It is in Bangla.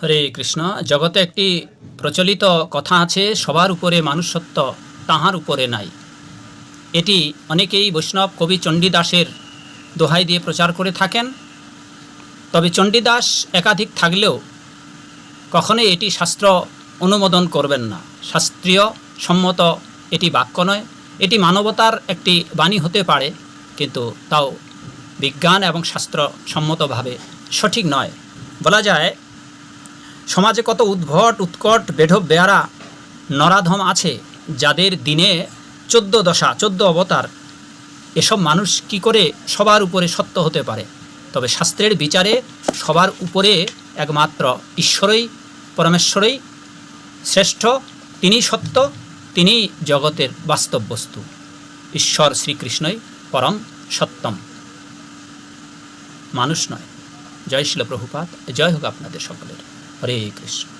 হরে কৃষ্ণ। জগতে একটি প্রচলিত কথা আছে, সবার উপরে মানুষত্ব, তাহার উপরে নাই। এটি অনেকেই বৈষ্ণব কবি চণ্ডীদাসের দোহাই দিয়ে প্রচার করে থাকেন। তবে চণ্ডীদাস একাধিক থাকলেও কখনোই এটি শাস্ত্র অনুমোদন করবেন না। শাস্ত্রীয় সম্মত এটি বাক্য নয়। এটি মানবতার একটি বাণী হতে পারে, কিন্তু তাও বিজ্ঞান এবং শাস্ত্র সম্মতভাবে সঠিক নয়। বলা যায়, সমাজে কত উদ্ভট উৎকট বেঢপ বেয়ারা নরাধম আছে, যাদের দিনে 14 দশা 14 অবতার। এসব মানুষ কি করে সবার উপরে সত্য হতে পারে? তবে শাস্ত্রের বিচারে সবার উপরে একমাত্র ঈশ্বরই, পরমেশ্বরই শ্রেষ্ঠ। তিনি সত্য, তিনি জগতের বাস্তব বস্তু। ঈশ্বর শ্রীকৃষ্ণই পরম সত্যম, মানুষ নয়। জয় শিল প্রভুপাদ। জয় হোক আপনাদের সকলের। হরে কৃষ্ণ।